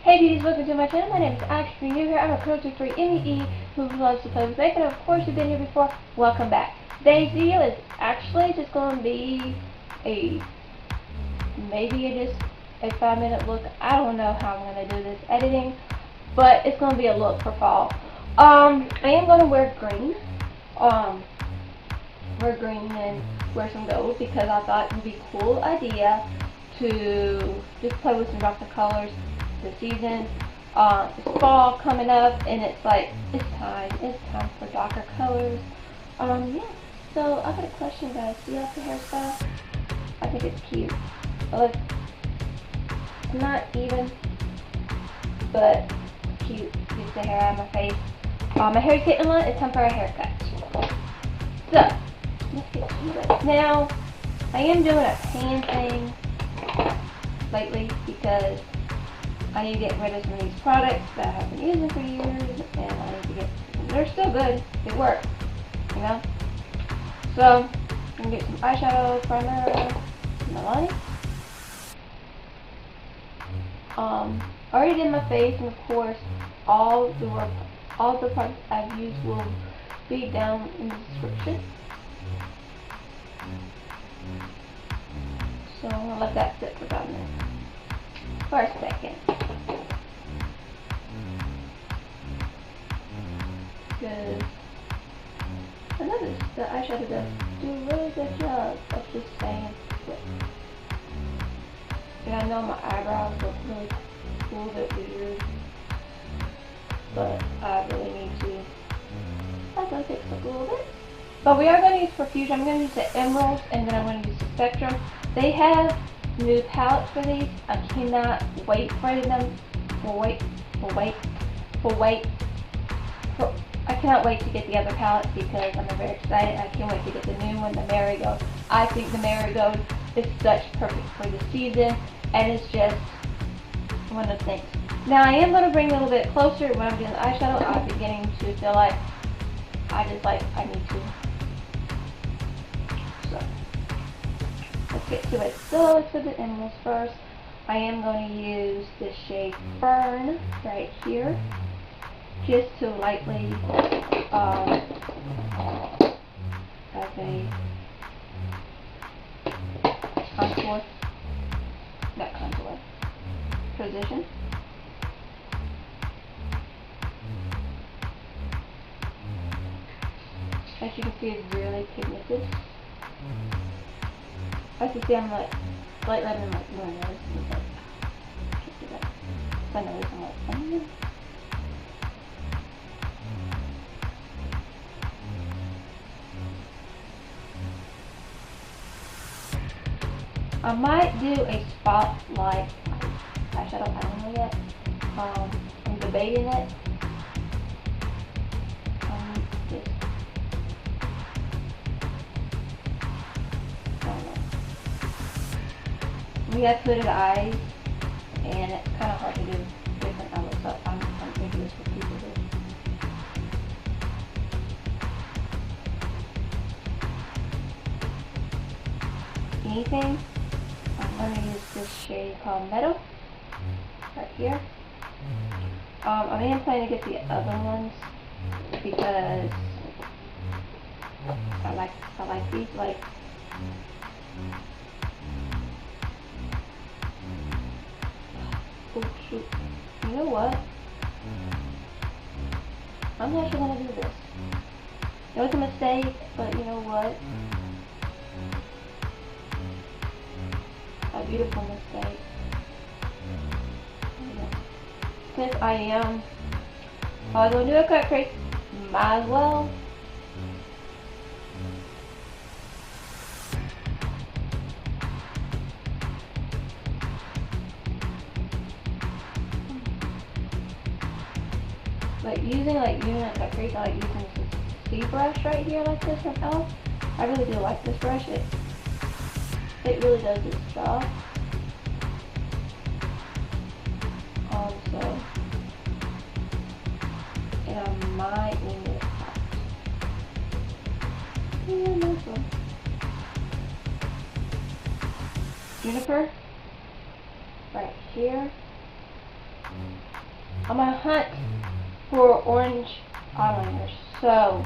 Hey beauties, welcome to my channel. My name is Ashley. You're here. I'm a cruelty-free ME who loves to play with makeup. And of course, you've been here before. Welcome back. Today's video is actually just going to be maybe just a 5-minute look. I don't know how I'm going to do this editing, but it's going to be a look for fall. I am going to wear green. Wear green and wear some gold because I thought it would be a cool idea to just play with some drops of colors. The season, it's fall coming up, and it's like it's time for darker colors. Yeah. So I got a question, guys. Do you like the hairstyle? I think it's cute. Look, not even, but cute. Gets the hair out of my face. My hair's getting long. It's time for a haircut. So let's get to it. Now I am doing a pan thing lately because I need to get rid of some of these products that I have been using for years, and I need to get, they're still good, they work, you know? So, I'm going to get some eyeshadow, primer, and my line. I already did my face, and of course, all the products I've used will be down in the description. So, I'm going to let that sit for about a minute. For a second. Because I noticed that eyeshadow does do a really good job of just staying put. And I know my eyebrows look really a little bit weird, but I really need to fix up a little bit. But we are going to use Profusion. I'm going to use the Impurlse, and then I'm going to use the Spectrum. They have new palettes for these. I cannot wait for them. I cannot wait to get the other palettes because I'm very excited. I can't wait to get the new one, the Marigold. I think the Marigold is such perfect for the season, and it's just one of the things. Now I am going to bring it a little bit closer when I'm doing the eyeshadow. I'm beginning to feel like I need to. So let's get to it. So let's do the Impurlse first. I am going to use the shade Fern right here, just to lightly as a contour, not contour, position. As you can see, it's really pigmented. As you see, I'm like slightly in my nose. Can't do that. My nose, I'm like, I might do a spotlight eyeshadow. I don't know yet. I'm debating it. We have hooded eyes, and it's kind of hard to do different eyelooks, so I'm thinking this for people to do. Anything, I'm going to use this shade called Meadow, right here. I am planning to get the other ones because I like these, like, oh shoot, you know what? I'm actually going to do this. It was a mistake, but you know what? A beautiful mistake. Yeah. Since I am going to do a cut crease, might as well. Like using that crease, I like using this C brush right here, like this from Elf. I really do like this brush. It really does its job. Also, and I might need it hot. Yeah, nice one. Juniper, right here. I'm gonna hunt for orange eyeliners. So,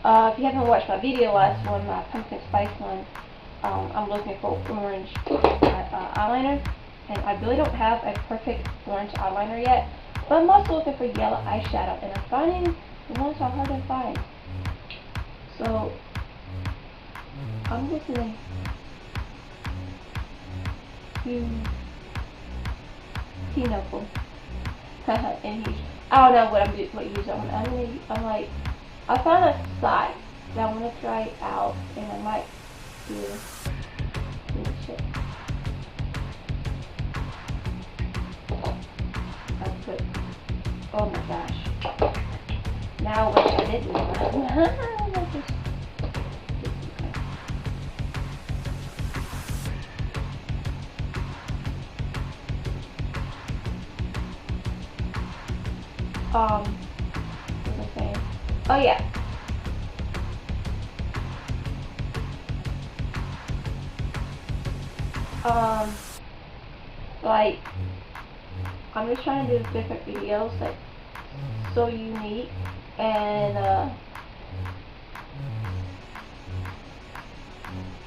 if you haven't watched my video last one, my pumpkin spice one, I'm looking for orange eyeliner, and I really don't have a perfect orange eyeliner yet, but I'm also looking for yellow eyeshadow, and I'm finding the ones are hard to find. So, I'm listening to Pinocchio. And I don't know what he's on. I'm like, I found a site that I want to try out, and I might do this shit. I put, oh my gosh. Now I wish I didn't do that. What was I saying? Oh yeah. Like, I'm just trying to do different videos, like, so unique, and,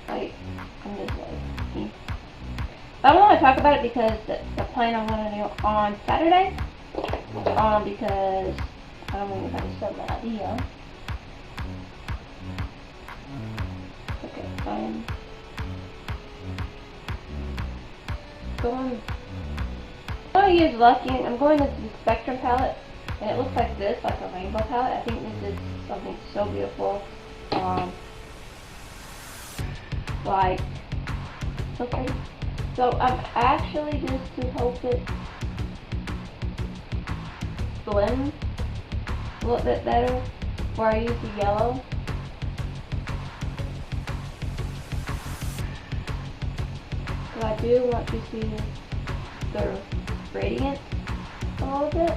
like, I'm just like, I don't want to talk about it because the plan I'm going to do on Saturday, because I don't want anybody to sell my idea. Okay, I'm going to use Lucky. I'm going to the Spectrum palette, and it looks like this, like a rainbow palette. I think this is something so beautiful. Like, so pretty. So I'm actually just to help it blend a little bit better, where I use the yellow. So I do want to see the radiance a little bit,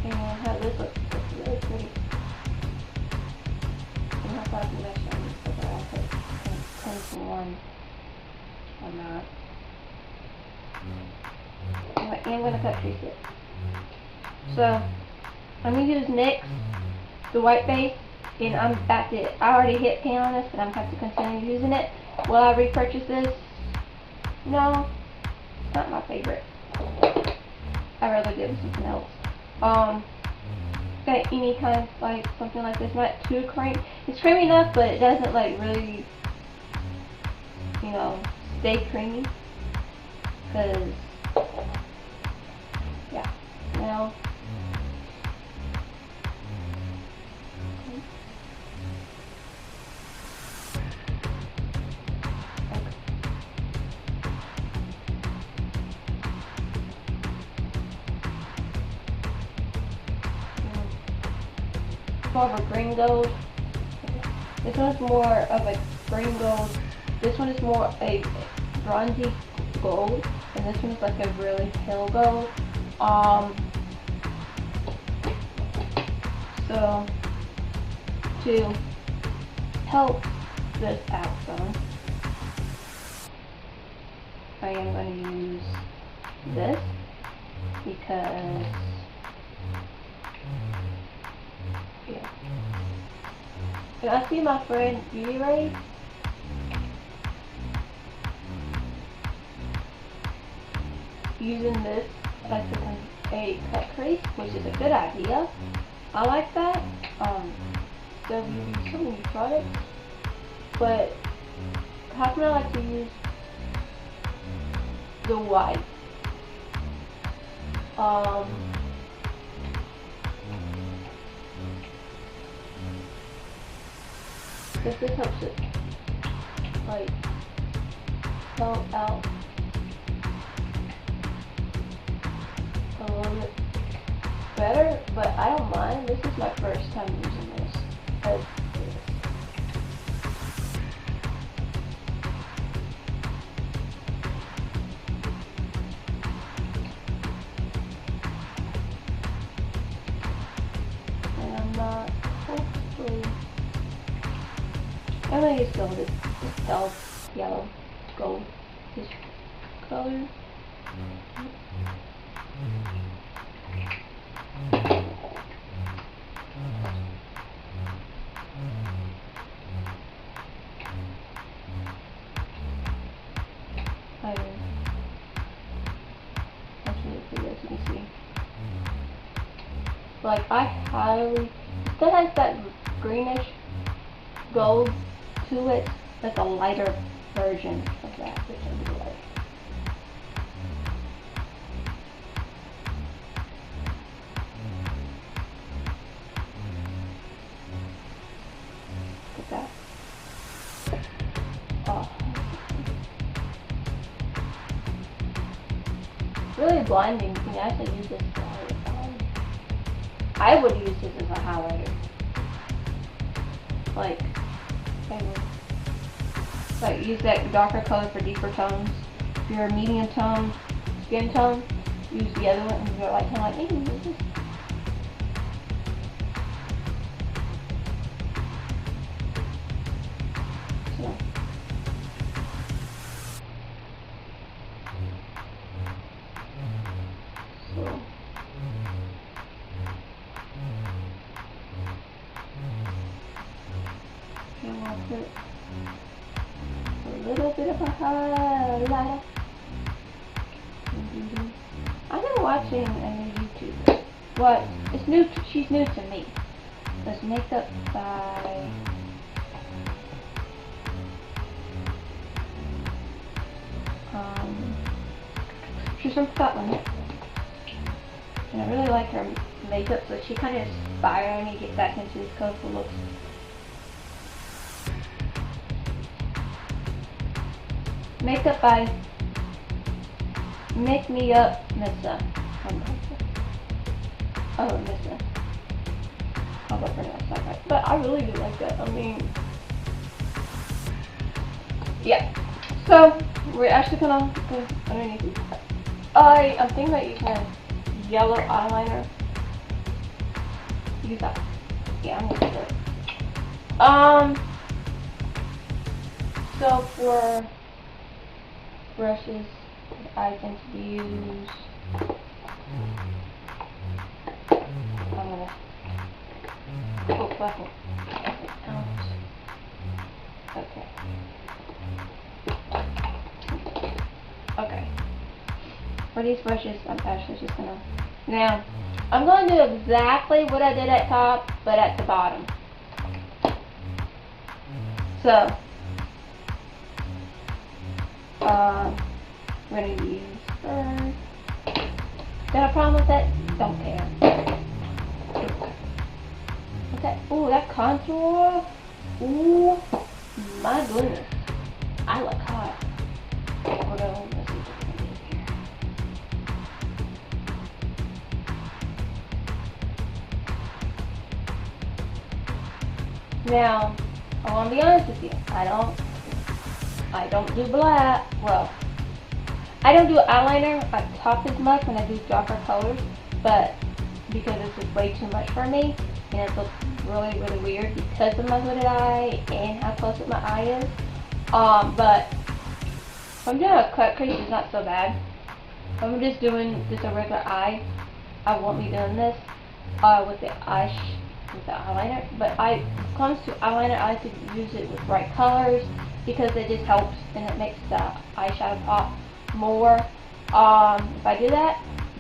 and how this looks really pretty. And how far I can mesh on this, so that I put 10 to 1 on that. I am going to cut crease it. So, I'm going to use NYX, the white base, and I already hit pan on this, but I'm going to have to continue using it. Will I repurchase this? No, it's not my favorite. I'd rather do something else. Got any kind of, like, something like this, not too creamy. It's creamy enough, but it doesn't, like, really, you know, stay creamy. Because, yeah, now, more of a green gold. This one's more of a green gold. This one is more a bronzy gold, and this one's like a really pale gold. So to help this out some, I am going to use this because yeah. And I see my friend Beauty Ray using this as a cut crease, which is a good idea. I like that. So you use so many products, but how can I like to use the white? This helps it like help out a little bit better, but I don't mind. This is my first time using this. And I'm not hopefully. I'm going to use gold, this pale yellow gold, this color. That's really pretty, as you can see. Like, I highly, still has that greenish gold to it. That's a lighter version of that, which I really like. Look at that. Oh. Really blinding. You can actually use this to highlight. I would use this as a highlighter. Like, I would. Like, use that darker color for deeper tones. If you're a medium tone, skin tone, use the other one and you're like, kind of like, use this. So. And I'll put a little bit of a highlighter. I've been watching a new YouTuber. What? It's new. She's new to me. It's makeup by she's from Scotland, and I really like her makeup. So she kind of inspired me to get back into these colorful looks. Makeup by Make Me Up Missa. Oh, Missa. I'll go pronounce that right. But I really do like that. I mean, yeah. So we're actually gonna go underneath it. I'm thinking about using a yellow eyeliner. Use that. Yeah, I'm gonna do it. So for brushes, I tend to use. I'm gonna. Oh, fluffy. Okay. Okay. For these brushes, I'm actually just gonna. Now, I'm gonna do exactly what I did at top, but at the bottom. So, we're gonna use first. Got a problem with that? Don't care. Okay. Ooh, that contour. Ooh, my goodness. I look hot. Let's see what we can do here. Now, I want to be honest with you. I don't do black. Well, I don't do eyeliner on top as much when I do darker colors, but because it's just way too much for me, and it looks really, really weird because of my hooded eye and how close my eye is. But if I'm doing a cut crease, it's not so bad. If I'm just doing just a regular eye, I won't be doing this with the eyeliner. But when it comes to eyeliner, I like to use it with bright colors because it just helps and it makes the eyeshadow pop more if I do that.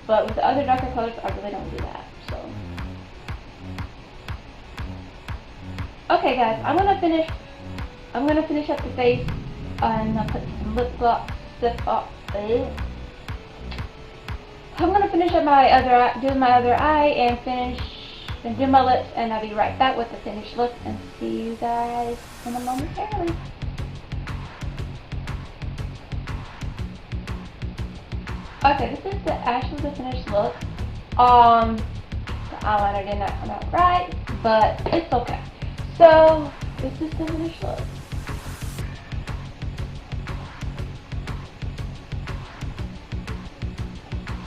But with the other darker colors, I really don't do that. So, okay, guys, I'm gonna finish up the face and I'll put some lip gloss. I'm gonna finish up my other eye, do my other eye, and do my lips, and I'll be right back with the finished look and see you guys in a momentarily. Okay, this is actually the finished look. The eyeliner did not come out right, but it's okay. So, this is the finished look.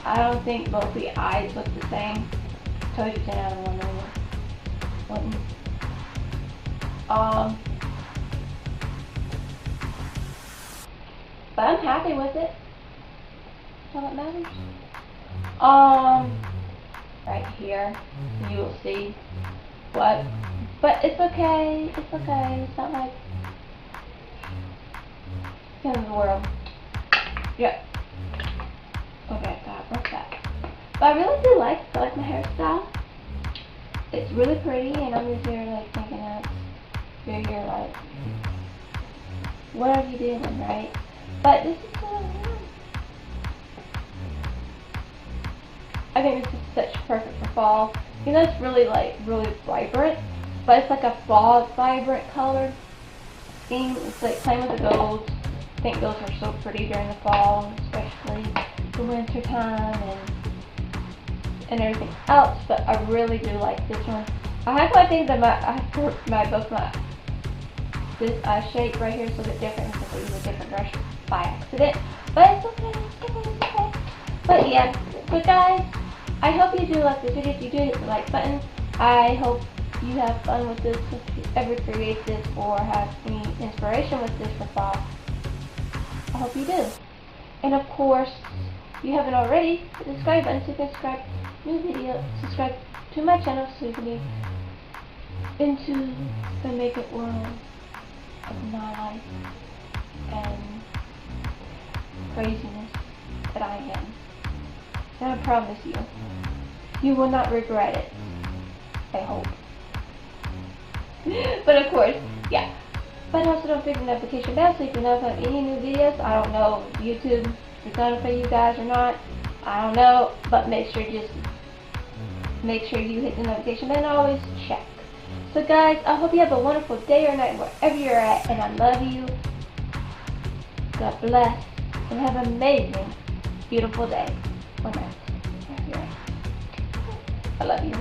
I don't think both the eyes look the same. Told you 10 out of 1. But I'm happy with it. how that matters. Right here, you will see what, but it's okay, it's okay, it's not like the end of the world. Yep. Okay, what's that? But I really do like my hairstyle. It's really pretty, and I'm just here like thinking that you're here like, what are you doing, right? But this is I think this is such perfect for fall. You know, it's really really vibrant, but it's like a fall vibrant color scheme. It's like playing with the golds. I think those are so pretty during the fall, especially the winter time and everything else. But I really do like this one. I have I think that this eye shape right here is a little bit different because I use a different brush by accident. But it's okay, it's okay. But yeah, so guys, I hope you do like this video. If you do, hit the like button. I hope you have fun with this. If you ever create this or have any inspiration with this for fall, I hope you do. And of course, if you haven't already, hit the subscribe button so you can subscribe to my channel so you can be into the makeup world of my life and craziness that I am. And I promise you, you will not regret it. I hope. But of course, yeah. But also don't forget the notification bell so you can know about any new videos. I don't know if YouTube is notify you guys or not. I don't know. But make sure you hit the notification bell and always check. So guys, I hope you have a wonderful day or night wherever you're at. And I love you. God bless. And have an amazing, beautiful day. Or night. I love you.